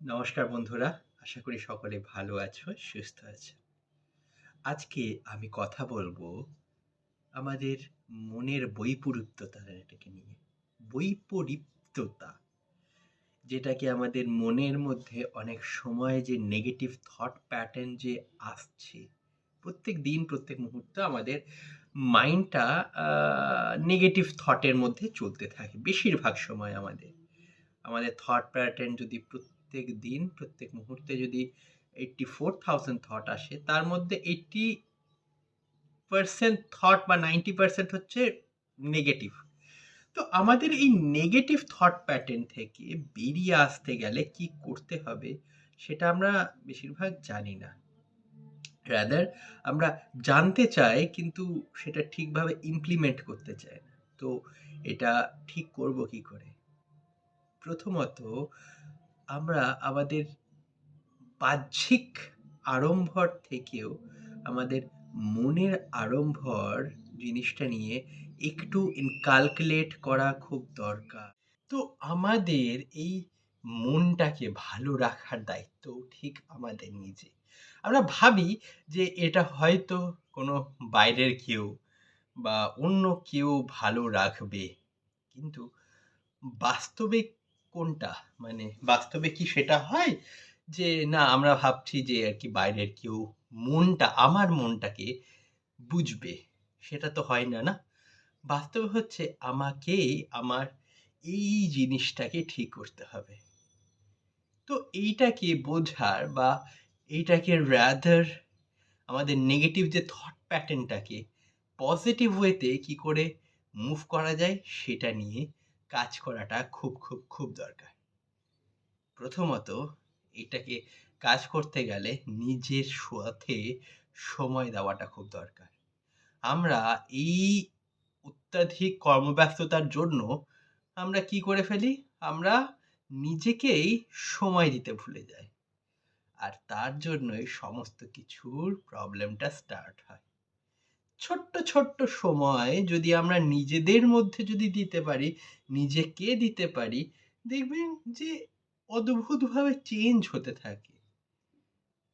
নমস্কার বন্ধুরা। আশা করি সকলে ভালো আছো, সুস্থ আছো। আজকে আমি কথা বলবো আমাদের মনের এটাকে নিয়ে। বৈপরীত্যতা, যেটাকে আমাদের মনের মধ্যে অনেক সময় যে নেগেটিভ থট প্যাটার্ন যে আসছে, প্রত্যেক দিন প্রত্যেক মুহূর্তে আমাদের মাইন্ডটা নেগেটিভ থটের মধ্যে চলতে থাকে বেশিরভাগ সময় আমাদের থট প্যাটার্ন যদি প্রত্যেক দিন প্রত্যেক মুহূর্তে যদি 84,000 থট আসে, তার মধ্যে 80% থট বা 90% হচ্ছে নেগেটিভ। তো আমাদের এই নেগেটিভ থট প্যাটার্ন থেকে বেরিয়ে আসতে গেলে কি করতে হবে সেটা আমরা বেশিরভাগ জানি না। রাদার আমরা জানতে চাই, কিন্তু সেটা ঠিকভাবে ইমপ্লিমেন্ট করতে চাই না। তো এটা ঠিক করব কি করে? প্রথমত, আমরা আমাদের বাহ্যিক আড়ম্বর থেকেও আমাদের মনের আড়ম্বর জিনিসটা নিয়ে একটু ইনকালকুলেট করা খুব দরকার। তো আমাদের এই মনটাকে ভালো রাখার দায়িত্ব ঠিক আমাদের নিজে। আমরা ভাবি যে এটা হয়তো কোনো বাইরের কেউ বা অন্য কেউ ভালো রাখবে। কিন্তু বাস্তবে কোনটা? মানে বাস্তবে কি সেটা হয়? যে না, আমরা ভাবছি যে আরকি বাইরের কেউ আমার মনটাকে বুঝবে। সেটা তো হয় না, না? বাস্তবে হচ্ছে আমাকেই আমার এই জিনিসটাকে ঠিক করতে হবে। তো এইটাকে বোঝার বা এইটাকে রাদার আমাদের নেগেটিভ যে থট প্যাটার্নটাকে পজিটিভ ওয়েতে কি করে মুভ করা যায় সেটা নিয়ে কাজ করাটা খুব, খুব, খুব দরকার। প্রথমত, এটাকে কাজ করতে গেলে নিজের সাথে সময় দেওয়াটা খুব দরকার। আমরা এই অত্যাধিক কর্মব্যস্ততার জন্য আমরা কি করে ফেলি? আমরা নিজেকেই সময় দিতে ভুলে যাই। আর তার জন্যই সমস্ত কিছুর প্রবলেমটা স্টার্ট হয়। ছোট্ট, ছোট্ট সময় যদি আমরা নিজেদের মধ্যে যদি দিতে পারি, নিজেকে দিতে পারি, দেখবেন যে অদ্ভুতভাবে চেঞ্জ হতে থাকে।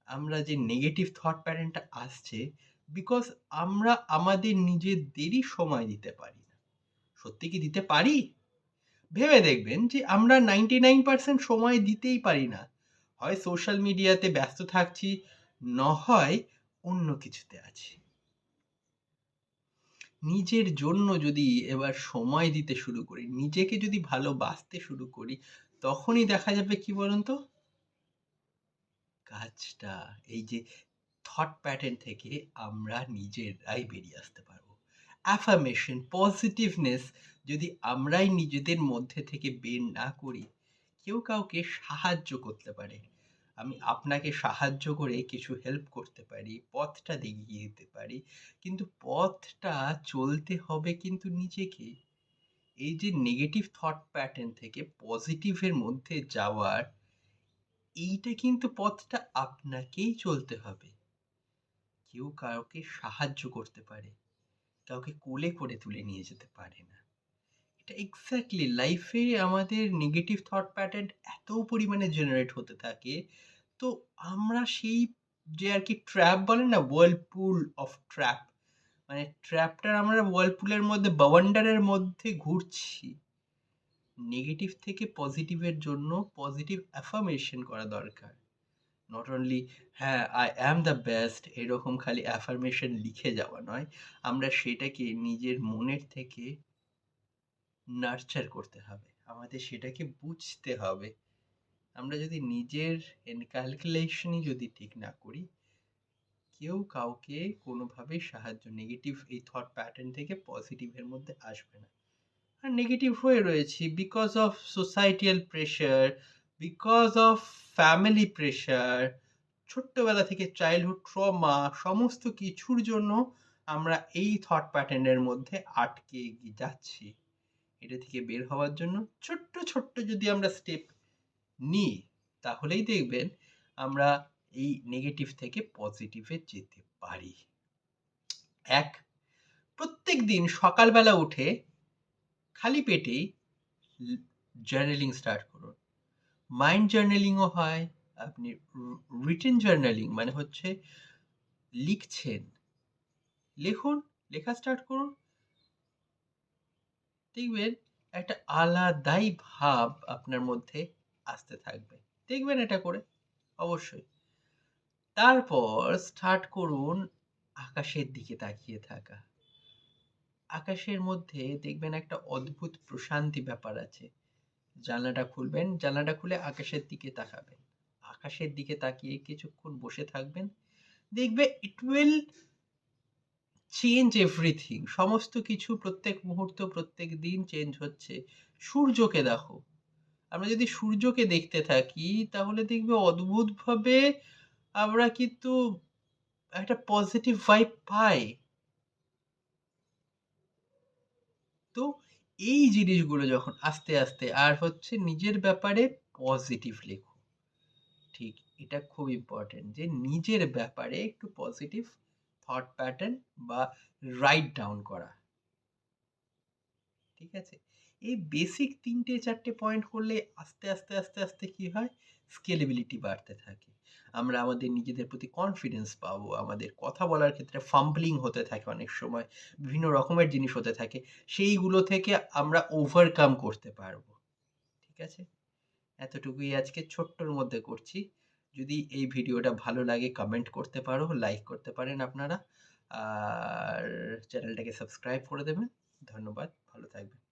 আমরা যে নেগেটিভ থট প্যাটার্নটা আসছে, বিকজ আমরা আমাদের নিজেদেরই সময় দিতে পারি না। সত্যি কি দিতে পারি? ভেবে দেখবেন যে আমরা 99% সময় দিতেই পারি না। হয় সোশ্যাল মিডিয়াতে ব্যস্ত থাকছি, নয় অন্য কিছুতে আছি। নিজের জন্য যদি এবার সময় দিতে শুরু করি, নিজেকে যদি ভালোবাসতে শুরু করি, তখনই দেখা যাবে কি বলুন তো? কাজটা এই যে থট প্যাটার্ন থেকে আমরা নিজেরাই বেরিয়ে আসতে পারবো। অ্যাফার্মেশন, পজিটিভনেস যদি আমরাই নিজেদের মধ্যে থেকে বের না করি, কেউ কাউকে সাহায্য করতে পারে। আমি আপনাকে সাহায্য করে কিছু হেল্প করতে পারি, পথটা দেখিয়ে দিতে পারি। কিন্তু পথটা চলতে হবে কিন্তু নিজেকে। এই যে নেগেটিভ থট প্যাটার্ন থেকে পজিটিভের মধ্যে যাওয়ার, এইটা কিন্তু পথটা আপনাকেই চলতে হবে। কেউ কাউকে সাহায্য করতে পারে, কাউকে কোলে করে তুলে নিয়ে যেতে পারে না। এটা এক্স্যাক্টলি লাইফে আমাদের নেগেটিভ থট প্যাটার্ন এত পরিমাণে জেনারেট হতে থাকে। তো আমরা সেই যে আরকি ট্র্যাপ বলে না? whirlpool of trap, মানে ট্র্যাপটার আমরা whirlpool-এর মধ্যে বাওয়ান্ডারের মধ্যে ঘুরছি। নেগেটিভ থেকে পজিটিভের জন্য পজিটিভ অ্যাফার্মেশন করা দরকার। নট অনলি হ্যাঁ, আই অ্যাম দ্য বেস্ট এরকম খালি অ্যাফার্মেশন লিখে যাওয়া নয়। আমরা সেটাকে নিজের মনের থেকে নার্চার করতে হবে। আমাদের সেটাকে বুঝতে হবে। আমরা যদি নিজের ক্যালকুলেশনই যদি ঠিক না করি, কেউ কাউকে কোনোভাবেই নেগেটিভ এই থট প্যাটার্ন থেকে পজিটিভের মধ্যে আসবে না। আর নেগেটিভ হয়ে রয়েছি because of societal pressure, because of family pressure, ছোট্টবেলা থেকে চাইল্ডহুড ট্রমা, সমস্ত কিছুর জন্য আমরা এই থট প্যাটার্নের মধ্যে আটকে যাচ্ছি। এটা থেকে বের হওয়ার জন্য ছোট্ট, ছোট্ট যদি আমরা স্টেপ নিই, তাহলেই দেখবেন আমরা এই নেগেটিভ থেকে পজিটিভে যেতে পারি। ১, প্রত্যেকদিন সকালবেলা উঠে খালি পেটেই ল জার্নালিং স্টার্ট করুন। মাইন্ড জার্নালিংও হয়, আপনি রিটেন জার্নালিং মানে হচ্ছে লিখছেন, লিখুন, লেখা স্টার্ট করুন, দেখবেন একটা আলাদাই ভাব আপনার মধ্যে আসতে থাকবে। দেখবেন এটা করে অবশ্যই। তারপর স্টার্ট করুন আকাশের দিকে তাকিয়ে থাকা। আকাশের মধ্যে দেখবেন একটা অদ্ভুত প্রশান্তি ব্যাপার আছে। জানলাটা খুলবেন, জানলাটা খুলে আকাশের দিকে তাকাবেন। আকাশের দিকে তাকিয়ে কিছুক্ষণ বসে থাকবেন। দেখবে ইট উইল চেঞ্জ এভরিথিং। সমস্ত কিছু প্রত্যেক মুহূর্ত, প্রত্যেক দিন চেঞ্জ হচ্ছে। সূর্যকে দেখো। আমরা যদি সূর্যকে দেখতে থাকি তাহলে দেখবে অদ্ভুতভাবে আমরা কিন্তু একটা পজিটিভ ভাইব পাই। তো এই জিনিসগুলো যখন আস্তে, আস্তে আর হচ্ছে নিজের ব্যাপারে পজিটিভ লেখো। ঠিক, এটা খুব ইম্পোর্টেন্ট যে নিজের ব্যাপারে একটু পজিটিভ থট প্যাটার্ন বা রাইট ডাউন করা। ঠিক আছে? এই বেসিক ৩-৪টে পয়েন্ট করলে আস্তে, আস্তে, আস্তে, আস্তে কি হয়? স্কেলেবিলিটি বাড়তে থাকে। আমরা আমাদের নিজেদের প্রতি কনফিডেন্স পাবো। আমাদের কথা বলার ক্ষেত্রে ফাম্বলিং হতে থাকে অনেক সময়। বিভিন্ন রকমের জিনিস হতে থাকে। সেইগুলো থেকে আমরা ওভারকাম করতে পারবো। ঠিক আছে? এতটুকুই আজকে ছোট্টর মধ্যে করছি। যদি এই ভিডিওটা ভালো লাগে কমেন্ট করতে পারো, লাইক করতে পারেন আপনারা। আর চ্যানেলটাকে সাবস্ক্রাইব করে দেবেন। ধন্যবাদ। ভালো থাকবেন।